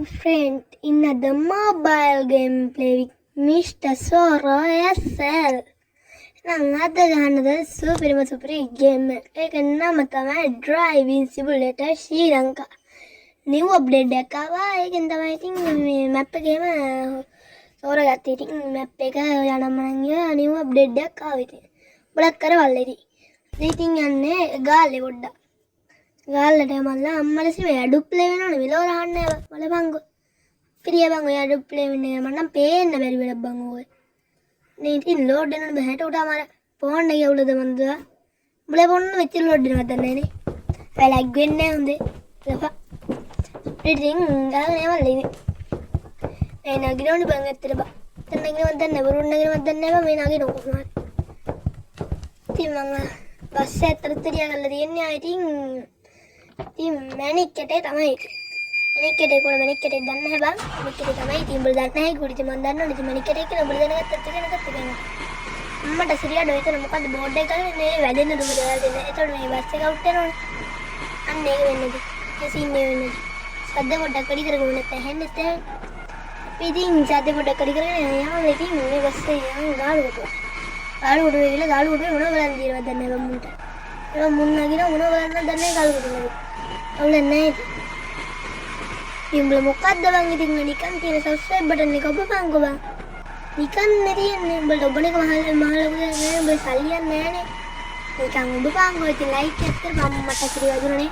friend in the mobile game play with Mr. Sora SL. නම් අද ගන්නද සුපිරිම game එක නම තමයි Driving Simulator ශ්‍රී ලංකා. new update එකක් ආවා. ඒකෙන් තමයි ඉතින් මේ map එකේම Sora ගත්තේ. ඉතින් map එක යනම නම් new update එකක් ආවා ඉතින්. බලක් කරවල ඉතින් යන්නේ ගාල්ලේ පොඩ්ඩක්. ගාල්ලට මල්ලා අම්මලසි මේ අඩු ප්ලේ වෙනවනේ විලෝ රහන්නේ වල බංගෝ. පිරිය බං ඔය අඩු ප්ලේ වෙන්නේ මම නම් පේන්න බැරි වෙලක් බං ඔය. නේ ඉතින් ලෝඩ් වෙනවනේ බහැට උඩ අමාර ෆෝන් එකේ උඩද මන්දා. උඹලේ ෆෝන් එක මෙච්චර ලෝඩ් වෙනවද දන්නේ නේ. ඒ ලැග් වෙන්නේ නැහැ හොඳේ. ලපා. ඉතින් ගාල්ලේ මල්ලේ. ඒ නගිනෝනේ බං ඇත්තට බං. දැන් නගිනවද දන්නේ වරුන් නගිනවද දන්නේ නැහැ මේ නගිනෝ කොහොමද. ඉතින් මම බස් එකේ තරතරිය ගල්ලා තියන්නේ ඉතින් මැනික් කැටේ තමයි. මැනික් කැටේ කොහොමද මැනික් කැටේ දන්නේ නැහැ බං. මැනික් කැටේ තමයි ඉතින් උඹලා දන්නේ නැහැ කුඩිට මම දන්නවනේ ඉතින් මැනික් කැටේ කියලා උඹලා දැනගත්තත් කියනකත් අම්මට සිරියා ඩො එතන මොකද්ද බෝඩ් එක ගන්නේ මේ වැදෙන්න දුක දාලා දෙන්න. එතකොට මේ බස් එක අවුට් වෙනවනේ. අන්න ඒක වෙන්නේද. ඒ සීන් එක වෙන්නේද. සද්ද පොඩ්ඩක් වැඩි කරගමු නැත්නම් ඇහෙන්නේ නැහැ. අපි ඉතින් සද්ද පොඩ්ඩක් වැඩි කරගෙන යනවා. ඉතින් මේ බස් එක යන ගාලුවට. ගාලුවට වෙලා ගාලුවට මොනව බලන් දිනවද දන්නේ නැහැ මුන්ට. ඒක මුන් නගින මොනව බලන්න දන්නේ නැහැ ගාලුවට නේද. අවුල නැහැ. ඉඹල මොකද්ද බං ඉතින් නිකන් තියෙන subscribe button එක ඔබපන්කෝ බං. නිකන් නේ තියෙන්නේ. උඹට ඔබන එක මහලුගේ නේ උඹ සල්ලියක් නැහනේ. නිකන් ඔබපන්කෝ ඉතින් like එකක් කරපම් මට කිරි වදුනේ.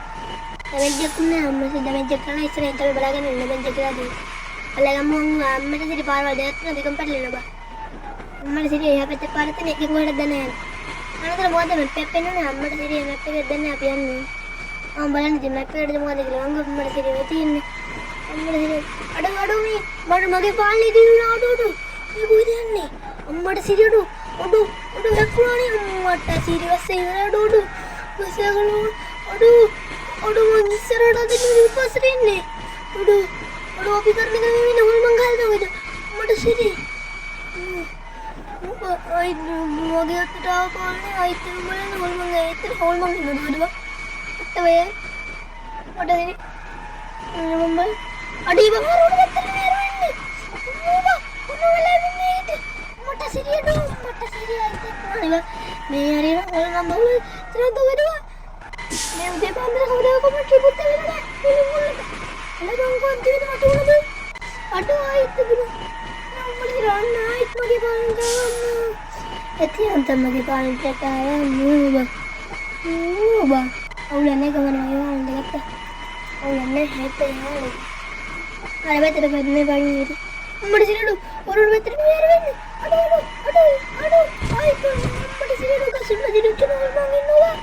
දැමෙජ් එකක් නෑ අම්මට දැමෙජ් එකක් කරන ඉස්සරහින් තමයි බලාගෙන ඉන්න දැමෙජ් එක කියලා දෙන්න. අල්ලගමු අම්මට සිරි පාරවල් දෙකක් තුන දෙකම පැටලෙනවා බං. අම්මට සිරි එහා පැත්තේ පාර තියෙන එකක් වලට දන්නේ නැහැ. අනතර මොකද මැප් එක පෙන්වන්නේ අම්මට සිරි මැප් එක දෙන්නේ අපි යන්නේ. මම බලන්න ඉතින් මැප් එකේද මොකද කියලා අම්මට සිරි වෙ තියෙන්නේ. අම්මට සිරි අඩ මේ මගේ පාලනේ දිනුනා අඩ මේ කොහෙද යන්නේ අම්මට සිරි අඩ දැක්කුණානේ අම්මට සිරි වස්සේ ඉවර අඩ වස්සගලු අඩ මං ඉස්සරහට දෙන්නේ විපස්සට ඉන්නේ අඩ අපි කරන එක මේ නෝල් මං ගහලා තමයි අම්මට සිරි අයි මගේ අතට ආවනේ අයිත් උඹලා නෝල් මං ඒත් නෝල් මං නෝඩුවා අත්තවේ මට දෙන්නේ මම අඩි බංගරුණ ගත්තට නේරෙන්නේ මොනවලා වෙන්නේ මට සිරියඩ මට සිරියයි මේ හරින ඕල් මම බහුල තරද වෙනවා මේ උදේ පාන්දර කවදා කොමන්ට් රිපෝට් වෙනවා මේ මුල්ලට එළ බං කොන්තිද මට උනද අඩ ආයිත් දුන මම රන්න ආයිත් මගේ පාන් ගන්න ඇති අන්තමගේ පාන්ට ආවා නූබ අවුල නැහැ ගමන ඒවා දෙකට අවුල නැහැ හැට යන්නේ අර වෙතට ගන්නේ බණීරි අම්මට සිරඩු ඔරුන් වෙතට නේර වෙන්නේ අඩ ආයිත් අම්මට සිරඩු ගසුන්න දිනුච්ච නෝල් මං ඉන්නවා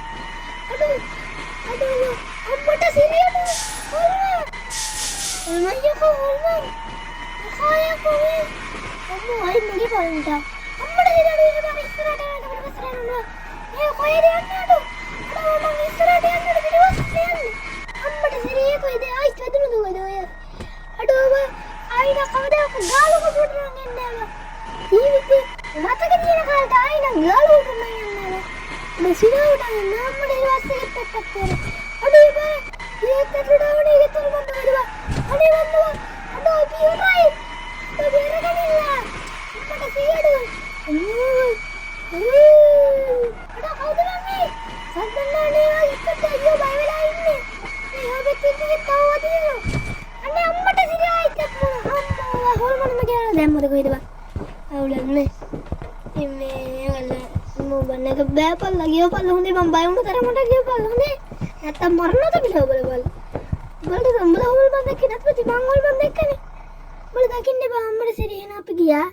අඩ අම්මට සිරඩු ඔල්මයකෝ ඔල්මන් මොකායකෝ මේ අම්මෝ ආයි මගේ පාන්ට අම්මට සිරඩු ඉන්න බං ඉස්සරහට යන්න බස්සට යනවා මේ කොහෙද යන්නේ අඩ මං ඉස්සරහට යන්නද පිටවස්සේ යන්නේ අම්මට සිරිය කොහෙද ආයිත් වැදුණු දුවද ඔය අඩෝව ආයින කවදාක ගාලුක පුටුරන් යන්නේ නැහැ ජීවිතේ මතක තියෙන කාලේ ආයින ගාලුක නම් යන්නේ නැහැ මේ සිරාවට නම්මඩ ඉවස්සේ එකක් කරේ අඩේ බෑ ඊයත් ඇතුළවනේ ගෙතර මම වදවා අනේ වන්දවා අඩෝ පියුරයි බෙරගනිලා මට සියඩු අඩෝ කවුද මේ සද්දන්නේ එක්කට අයියෝ බය වෙලා ඉන්නේ මේ හැබෙත් ඉන්නේ තව වදිනවා අනේ අම්මට සිරි ආයිත් අම්මා හොල්මනම කියලා දැන් මොකද කොහෙද බං අවුලන්නේ ඉන්නේ වල මොබන්නක බෑපල්ලා ගියපල්ලා හොඳේ මම බය වුණ තරමට ගියපල්ලා හොඳේ නැත්තම් මරන්නද කියලා බලවල බලන්න උඹලා හොල් මන් දැක්කේ නැත්නම් මං හොල් මන් දැක්කනේ උඹලා දකින්නේ බං අම්මට සිරි එන අපි ගියා